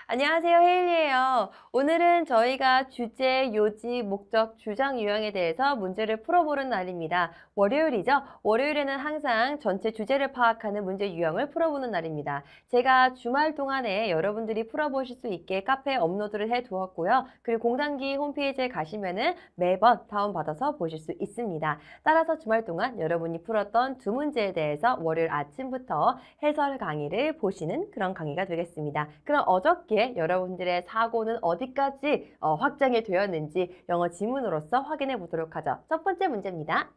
안녕하세요, 헤일리예요. 오늘은 저희가 주제, 요지, 목적, 주장, 유형에 대해서 문제를 풀어보는 날입니다. 월요일이죠? 월요일에는 항상 전체 주제를 파악하는 문제 유형을 풀어보는 날입니다. 제가 주말 동안에 여러분들이 풀어보실 수 있게 카페에 업로드를 해두었고요. 그리고 공단기 홈페이지에 가시면은 매번 다운받아서 보실 수 있습니다. 따라서 주말 동안 여러분이 풀었던 두 문제에 대해서 월요일 아침부터 해설 강의를 보시는 그런 강의가 되겠습니다. 그럼 어저께 여러분들의 사고는 어디까지 확장이 되었는지 영어 지문으로서 확인해 보도록 하죠. 첫 번째 문제입니다.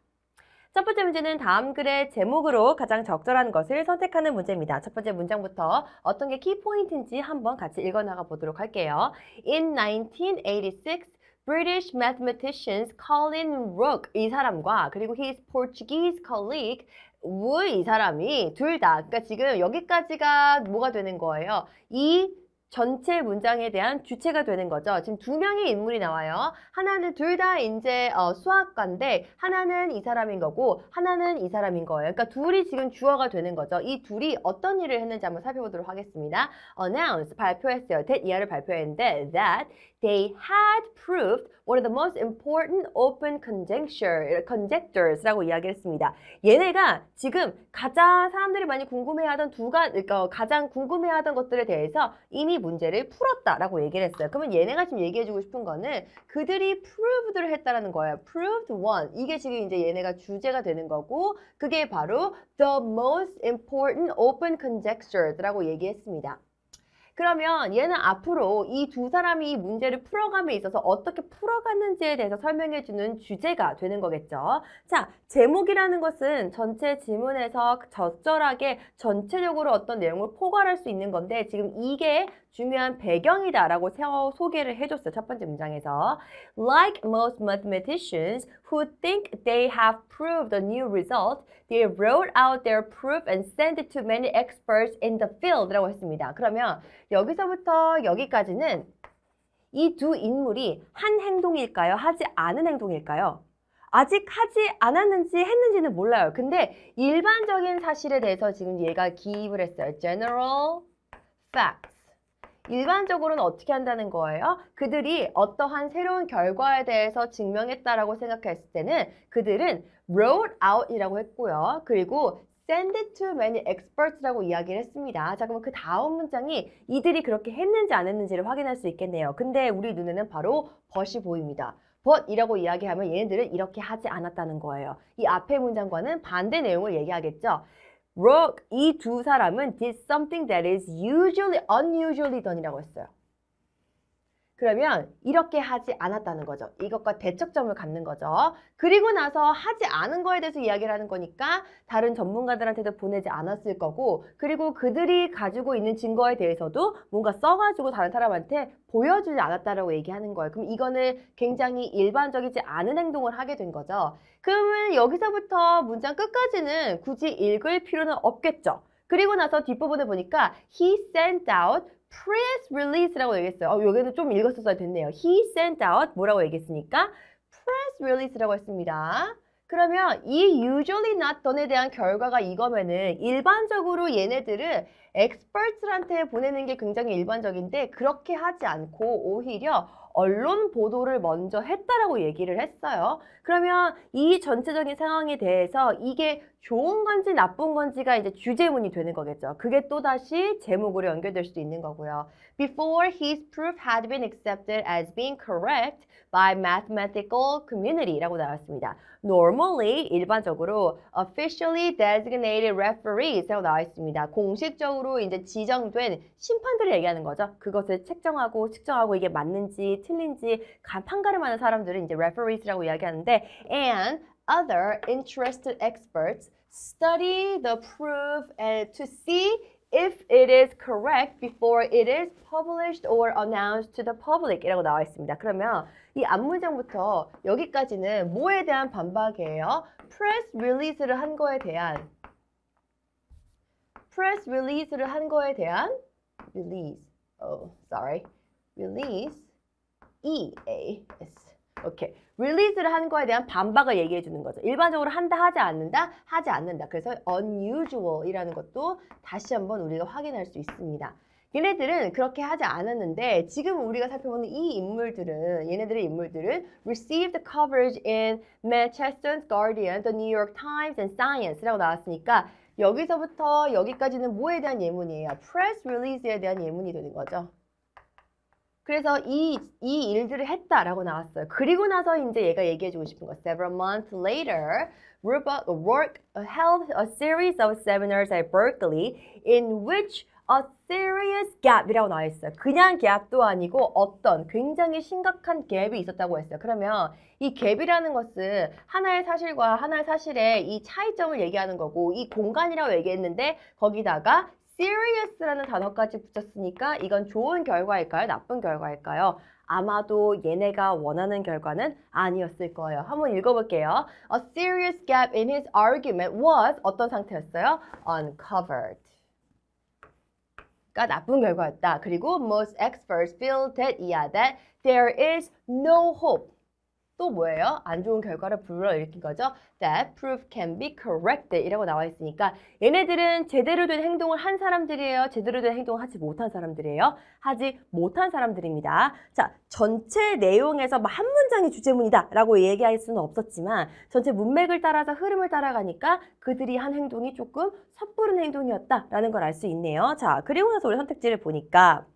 첫 번째 문제는 다음 글의 제목으로 가장 적절한 것을 선택하는 문제입니다. 첫 번째 문장부터 어떤 게 키포인트인지 한번 같이 읽어나가 보도록 할게요. In 1986, British mathematicians Colin Rook 이 사람과 그리고 his Portuguese colleague 우 이 사람이 둘 다, 그러니까 지금 여기까지가 뭐가 되는 거예요? 이 전체 문장에 대한 주체가 되는 거죠. 지금 두 명의 인물이 나와요. 하나는 둘 다 이제 수학과인데 하나는 이 사람인 거고 하나는 이 사람인 거예요. 그러니까 둘이 지금 주어가 되는 거죠. 이 둘이 어떤 일을 했는지 한번 살펴보도록 하겠습니다. Announce 발표했어요. that 이하를 발표했는데 that they had proved one of the most important open conjectures라고 이야기를 했습니다. 얘네가 지금 가장 사람들이 많이 궁금해하던 가장 궁금해하던 것들에 대해서 이미 문제를 풀었다라고 얘기를 했어요. 그러면 얘네가 지금 얘기해주고 싶은 거는 그들이 proved를 했다라는 거예요. proved one. 이게 지금 이제 얘네가 주제가 되는 거고 그게 바로 the most important open conjectures라고 얘기했습니다. 그러면 얘는 앞으로 이 두 사람이 문제를 풀어감에 있어서 어떻게 풀어갔는지에 대해서 설명해주는 주제가 되는 거겠죠. 자, 제목이라는 것은 전체 지문에서 적절하게 전체적으로 어떤 내용을 포괄할 수 있는 건데 지금 이게 중요한 배경이다라고 소개를 해줬어요. 첫 번째 문장에서. Like most mathematicians who think they have proved a new result, they wrote out their proof and sent it to many experts in the field라고 했습니다. 그러면 여기서부터 여기까지는 이 두 인물이 한 행동일까요? 하지 않은 행동일까요? 아직 하지 않았는지 했는지는 몰라요. 근데 일반적인 사실에 대해서 지금 얘가 기입을 했어요. General facts. 일반적으로는 어떻게 한다는 거예요? 그들이 어떠한 새로운 결과에 대해서 증명했다라고 생각했을 때는 그들은 wrote out이라고 했고요. 그리고 send it to many experts라고 이야기를 했습니다. 자, 그러면 그 다음 문장이 이들이 그렇게 했는지 안 했는지를 확인할 수 있겠네요. 근데 우리 눈에는 바로 but이 보입니다. but이라고 이야기하면 얘네들은 이렇게 하지 않았다는 거예요. 이 앞의 문장과는 반대 내용을 얘기하겠죠. Rook, 이 두 사람은 did something that is unusually done이라고 했어요. 그러면 이렇게 하지 않았다는 거죠. 이것과 대척점을 갖는 거죠. 그리고 나서 하지 않은 거에 대해서 이야기를 하는 거니까 다른 전문가들한테도 보내지 않았을 거고 그리고 그들이 가지고 있는 증거에 대해서도 뭔가 써가지고 다른 사람한테 보여주지 않았다라고 얘기하는 거예요. 그럼 이거는 굉장히 일반적이지 않은 행동을 하게 된 거죠. 그러면 여기서부터 문장 끝까지는 굳이 읽을 필요는 없겠죠. 그리고 나서 뒷부분을 보니까 he sent out press release라고 얘기했어요. 여기는 좀 읽었었어야 됐네요. He sent out 뭐라고 얘기했으니까 press release라고 했습니다. 그러면 이 usually not done에 대한 결과가 이거면은 일반적으로 얘네들은 experts한테 보내는 게 굉장히 일반적인데 그렇게 하지 않고 오히려 언론 보도를 먼저 했다라고 얘기를 했어요. 그러면 이 전체적인 상황에 대해서 이게 좋은 건지 나쁜 건지가 이제 주제문이 되는 거겠죠. 그게 또다시 제목으로 연결될 수도 있는 거고요. Before his proof had been accepted as being correct by mathematical community라고 나왔습니다. Normally, 일반적으로 officially designated referees라고 나와 있습니다. 공식적으로 이제 지정된 심판들을 얘기하는 거죠. 그것을 측정하고 이게 맞는지 틀린지 판가름하는 사람들을 이제 referees라고 이야기하는데 and other interested experts study the proof and to see if it is correct before it is published or announced to the public 이라고 나와 있습니다. 그러면 이 앞문장부터 여기까지는 뭐에 대한 반박이에요? press release를 한 거에 대한 release EAS 오케이. 릴리즈를 한 거에 대한 반박을 얘기해 주는 거죠. 일반적으로 한다, 하지 않는다, 하지 않는다. 그래서 unusual이라는 것도 다시 한번 우리가 확인할 수 있습니다. 얘네들은 그렇게 하지 않았는데 지금 우리가 살펴보는 이 인물들은 얘네들의 인물들은 received coverage in Manchester's Guardian, The New York Times and Science라고 나왔으니까 여기서부터 여기까지는 뭐에 대한 예문이에요? Press release에 대한 예문이 되는 거죠. 그래서 이 일들을 했다라고 나왔어요. 그리고 나서 이제 얘가 얘기해주고 싶은 거. Several months later, Rourke held a series of seminars at Berkeley in which a serious gap이라고 나와 있어요. 그냥 갭도 아니고 어떤 굉장히 심각한 갭이 있었다고 했어요. 그러면 이 갭이라는 것은 하나의 사실과 하나의 사실의 이 차이점을 얘기하는 거고 이 공간이라고 얘기했는데 거기다가 serious라는 단어까지 붙였으니까 이건 좋은 결과일까요? 나쁜 결과일까요? 아마도 얘네가 원하는 결과는 아니었을 거예요. 한번 읽어볼게요. A serious gap in his argument was 어떤 상태였어요? Uncovered. 가 나쁜 결과였다. 그리고 most experts feel that there is no hope. 또 뭐예요? 안 좋은 결과를 불러일으킨 거죠. That proof can be corrected 이라고 나와 있으니까 얘네들은 제대로 된 행동을 한 사람들이에요. 제대로 된 행동을 하지 못한 사람들이에요. 하지 못한 사람들입니다. 자, 전체 내용에서 한 문장이 주제문이다 라고 얘기할 수는 없었지만 전체 문맥을 따라서 흐름을 따라가니까 그들이 한 행동이 조금 섣부른 행동이었다라는 걸 알 수 있네요. 자, 그리고 나서 우리 선택지를 보니까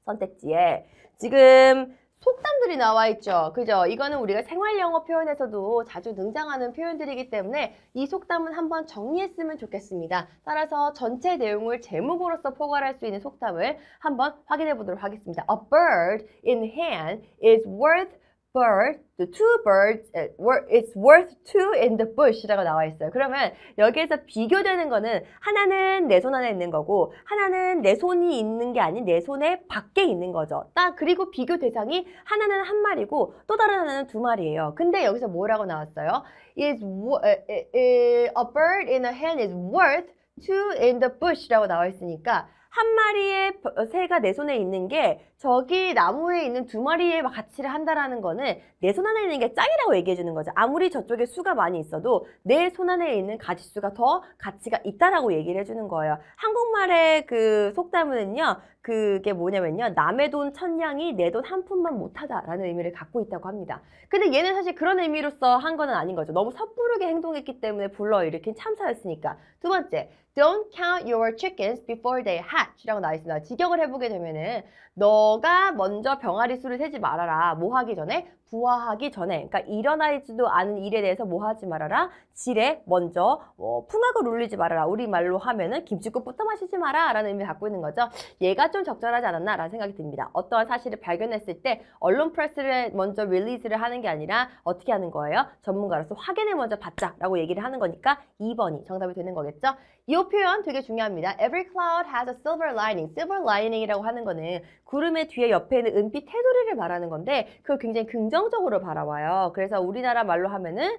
선택지에 지금 속담들이 나와 있죠. 그죠? 이거는 우리가 생활 영어 표현에서도 자주 등장하는 표현들이기 때문에 이 속담은 한번 정리했으면 좋겠습니다. 따라서 전체 내용을 제목으로서 포괄할 수 있는 속담을 한번 확인해 보도록 하겠습니다. A bird in hand is worth the two birds, it's worth two in the bush라고 나와 있어요. 그러면 여기에서 비교되는 거는 하나는 내 손 안에 있는 거고 하나는 내 손이 있는 게 아닌 내 손에 밖에 있는 거죠. 그리고 비교 대상이 하나는 한 마리고 또 다른 하나는 두 마리예요. 근데 여기서 뭐라고 나왔어요? A bird in a hand is worth two in the bush라고 나와 있으니까 한 마리의 새가 내 손에 있는 게 저기 나무에 있는 두 마리의 가치를 한다라는 거는 내 손 안에 있는 게 짱이라고 얘기해 주는 거죠. 아무리 저쪽에 수가 많이 있어도 내 손 안에 있는 가지수가 더 가치가 있다라고 얘기를 해주는 거예요. 한국말의 그 속담은요. 그게 뭐냐면요. 남의 돈 천냥이 내 돈 한 푼만 못하다라는 의미를 갖고 있다고 합니다. 근데 얘는 사실 그런 의미로서 한 거는 아닌 거죠. 너무 섣부르게 행동했기 때문에 불러일으킨 참사였으니까. 두 번째, don't count your chickens before they hatch 라고 나와 있습니다. 직역을 해보게 되면은 너가 먼저 병아리 수를 세지 말아라. 뭐 하기 전에? 부화하기 전에. 그러니까 일어나지도 않은 일에 대해서 뭐 하지 말아라? 질에 먼저 풍악을 울리지 말아라. 우리말로 하면은 김치국부터 마시지 마라 라는 의미를 갖고 있는 거죠. 얘가 좀 적절하지 않았나 라는 생각이 듭니다. 어떠한 사실을 발견했을 때 언론 프레스를 먼저 릴리즈를 하는 게 아니라 어떻게 하는 거예요? 전문가로서 확인을 먼저 받자 라고 얘기를 하는 거니까 2번이 정답이 되는 거겠죠. 이 표현 되게 중요합니다. Every cloud has a silver lining. silver lining이라고 하는 거는 구름의 뒤에 옆에 있는 은빛 테두리를 말하는 건데 그걸 굉장히 긍정적으로 바라봐요. 그래서 우리나라 말로 하면은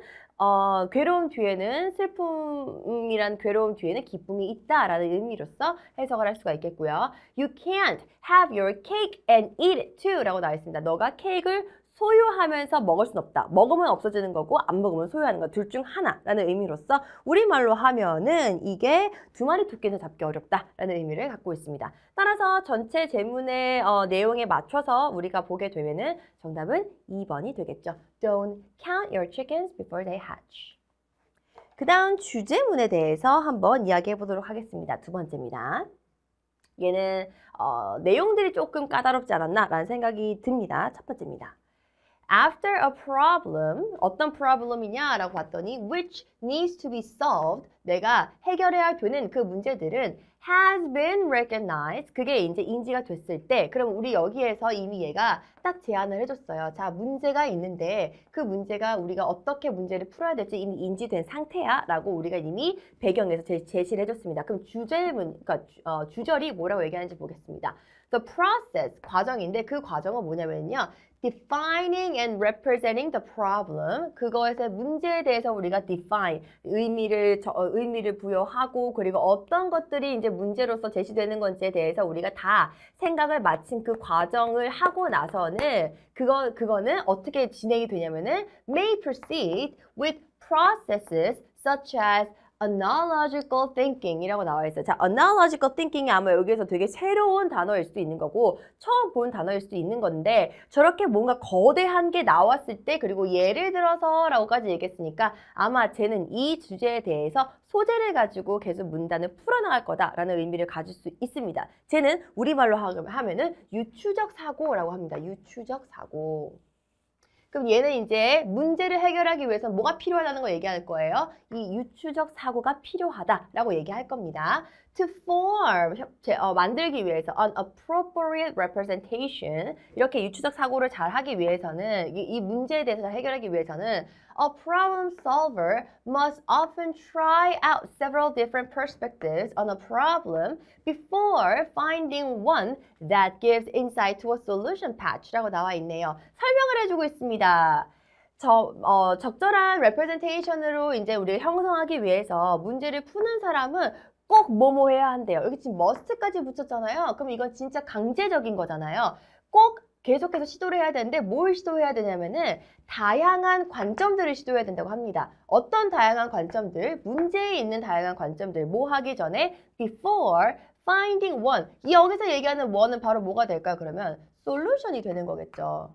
괴로움 뒤에는 슬픔이란 괴로움 뒤에는 기쁨이 있다라는 의미로서 해석을 할 수가 있겠고요. You can't have your cake and eat it too 라고 나와 있습니다. 너가 케이크를 소유하면서 먹을 순 없다. 먹으면 없어지는 거고 안 먹으면 소유하는 거 둘 중 하나라는 의미로서 우리말로 하면은 이게 두 마리 토끼는 잡기 어렵다라는 의미를 갖고 있습니다. 따라서 전체 제문의 내용에 맞춰서 우리가 보게 되면은 정답은 2번이 되겠죠. Don't count your chickens before they hatch. 그 다음 주제문에 대해서 한번 이야기해 보도록 하겠습니다. 두 번째입니다. 얘는 내용들이 조금 까다롭지 않았나 라는 생각이 듭니다. 첫 번째입니다. After a problem, 어떤 problem이냐 라고 봤더니 which needs to be solved, 내가 해결해야 되는 그 문제들은 has been recognized, 그게 이제 인지가 됐을 때 그럼 우리 여기에서 이미 얘가 딱 제안을 해줬어요. 자, 문제가 있는데 그 문제가 우리가 어떻게 문제를 풀어야 될지 이미 인지된 상태야 라고 우리가 이미 배경에서 제시를 해줬습니다. 그럼 주제문, 그러니까 주절이 뭐라고 얘기하는지 보겠습니다. The process, 과정인데 그 과정은 뭐냐면요. Defining and representing the problem. 그것의 문제에 대해서 우리가 define, 의미를 부여하고 그리고 어떤 것들이 이제 문제로서 제시되는 건지에 대해서 우리가 다 생각을 마친 그 과정을 하고 나서는 그거는 어떻게 진행이 되냐면은 may proceed with processes such as analogical thinking이라고 나와 있어요. 자, analogical thinking이 아마 여기에서 되게 새로운 단어일 수도 있는 거고 처음 본 단어일 수도 있는 건데 저렇게 뭔가 거대한 게 나왔을 때 그리고 예를 들어서라고까지 얘기했으니까 아마 쟤는 이 주제에 대해서 소재를 가지고 계속 문단을 풀어나갈 거다라는 의미를 가질 수 있습니다. 쟤는 우리말로 하면은 유추적 사고라고 합니다. 유추적 사고. 그럼 얘는 이제 문제를 해결하기 위해서 뭐가 필요하다는 거 얘기할 거예요. 이 유추적 사고가 필요하다라고 얘기할 겁니다. To form, 만들기 위해서 an appropriate representation, 이렇게 유추적 사고를 잘 하기 위해서는 이 문제에 대해서 해결하기 위해서는 a problem solver must often try out several different perspectives on a problem before finding one that gives insight to a solution patch라고 나와 있네요. 설명을 해주고 있습니다. 적절한 representation으로 이제 우리가 형성하기 위해서 문제를 푸는 사람은 꼭 뭐뭐 해야 한대요. 여기 지금 must까지 붙였잖아요. 그럼 이건 진짜 강제적인 거잖아요. 꼭 계속해서 시도를 해야 되는데 뭘 시도해야 되냐면은 다양한 관점들을 시도해야 된다고 합니다. 어떤 다양한 관점들? 문제에 있는 다양한 관점들. 뭐 하기 전에 before finding one. 여기서 얘기하는 one은 바로 뭐가 될까요? 그러면 솔루션이 되는 거겠죠.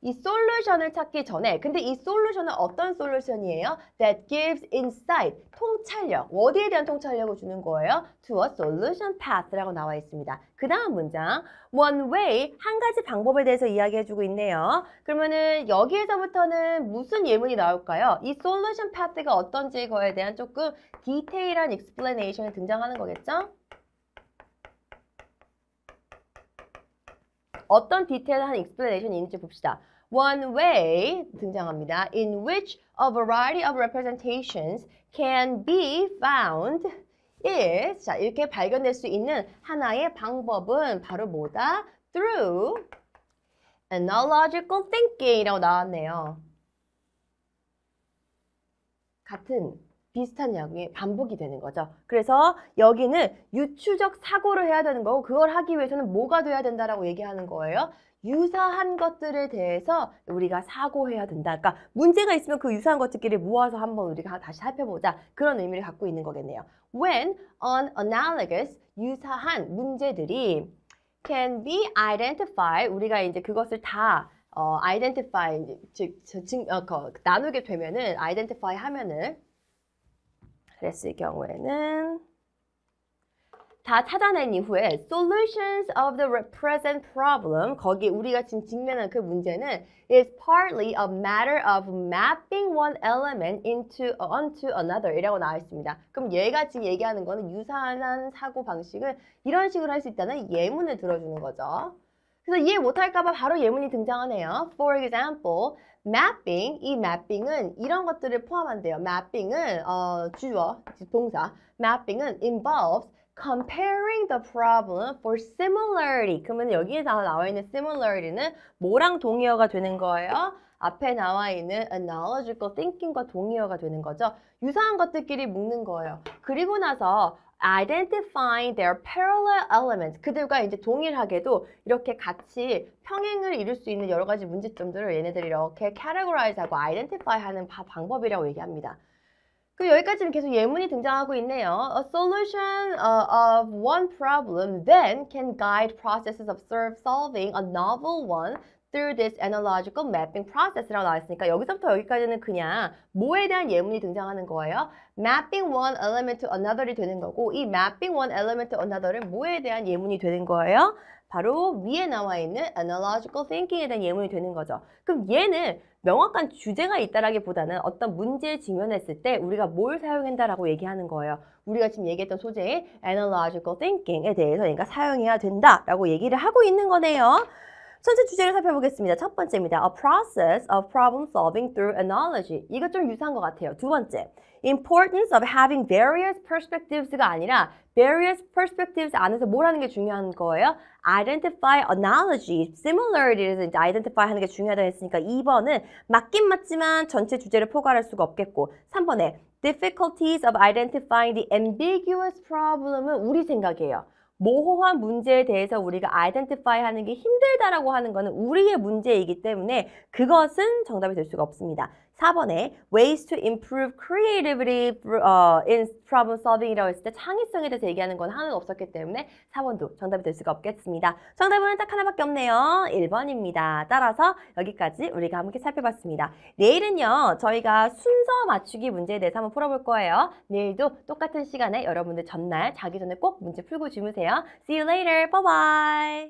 이 솔루션을 찾기 전에 근데 이 솔루션은 어떤 솔루션이에요? That gives insight, 통찰력. 어디에 대한 통찰력을 주는 거예요? To a solution path라고 나와 있습니다. 그 다음 문장 one way, 한 가지 방법에 대해서 이야기해주고 있네요. 그러면은 여기에서부터는 무슨 예문이 나올까요? 이 solution path가 어떤지 거에 대한 조금 디테일한 explanation이 등장하는 거겠죠? 어떤 디테일한 explanation이 있는지 봅시다. One way 등장합니다. In which a variety of representations can be found is 자 이렇게 발견될 수 있는 하나의 방법은 바로 뭐다? Through analogical thinking이라고 나왔네요. 같은 비슷한 양의 반복이 되는 거죠. 그래서 여기는 유추적 사고를 해야 되는 거고 그걸 하기 위해서는 뭐가 돼야 된다라고 얘기하는 거예요. 유사한 것들에 대해서 우리가 사고해야 된다. 그러니까 문제가 있으면 그 유사한 것들끼리 모아서 한번 우리가 다시 살펴보자. 그런 의미를 갖고 있는 거겠네요. When an analogous, 유사한 문제들이 can be identified, 우리가 이제 그것을 다 identify, 나누게 되면은 identify 하면은 그랬을 경우에는 다 찾아낸 이후에 solutions of the present problem 거기 우리가 지금 직면한 그 문제는 is partly a matter of mapping one element onto another 이라고 나와 있습니다. 그럼 얘가 지금 얘기하는 거는 유사한 사고 방식을 이런 식으로 할 수 있다는 예문을 들어주는 거죠. 그래서 이해 못할까 봐 바로 예문이 등장하네요. For example, mapping, 이 mapping은 이런 것들을 포함한대요. mapping은 주어, 동사. mapping은 involves comparing the problem for similarity. 그러면 여기에서 나와 있는 similarity는 뭐랑 동의어가 되는 거예요? 앞에 나와 있는 analogical thinking과 동의어가 되는 거죠. 유사한 것들끼리 묶는 거예요. 그리고 나서 identifying their parallel elements. 그들과 이제 동일하게도 이렇게 같이 평행을 이룰 수 있는 여러 가지 문제점들을 얘네들이 이렇게 categorize하고 identify하는 방법이라고 얘기합니다. 그리고 여기까지는 계속 예문이 등장하고 있네요. A solution of one problem then can guide processes of solving a novel one through this analogical mapping process라고 나왔으니까 여기서부터 여기까지는 그냥 뭐에 대한 예문이 등장하는 거예요? mapping one element to another이 되는 거고 이 mapping one element to another은 뭐에 대한 예문이 되는 거예요? 바로 위에 나와 있는 analogical thinking에 대한 예문이 되는 거죠. 그럼 얘는 명확한 주제가 있다라기보다는 어떤 문제에 직면했을 때 우리가 뭘 사용한다라고 얘기하는 거예요. 우리가 지금 얘기했던 소재의 analogical thinking에 대해서 얘가 사용해야 된다라고 얘기를 하고 있는 거네요. 전체 주제를 살펴보겠습니다. 첫 번째입니다. A process of problem solving through analogy. 이거 좀 유사한 것 같아요. 두 번째. Importance of having various perspectives가 아니라 various perspectives 안에서 뭘 하는 게 중요한 거예요? Identify analogy, similarity를 이제 identify 하는 게 중요하다고 했으니까 2번은 맞긴 맞지만 전체 주제를 포괄할 수가 없겠고 3번에 difficulties of identifying the ambiguous problem은 우리 생각이에요. 모호한 문제에 대해서 우리가 identify 하는 게 힘들다라고 하는 거는 우리의 문제이기 때문에 그것은 정답이 될 수가 없습니다. 4번에 ways to improve creativity in problem solving이라고 했을 때 창의성에 대해서 얘기하는 건 하나도 없었기 때문에 4번도 정답이 될 수가 없겠습니다. 정답은 딱 하나밖에 없네요. 1번입니다. 따라서 여기까지 우리가 함께 살펴봤습니다. 내일은요, 저희가 순서 맞추기 문제에 대해서 한번 풀어볼 거예요. 내일도 똑같은 시간에 여러분들 전날 자기 전에 꼭 문제 풀고 주무세요. See you later. Bye bye.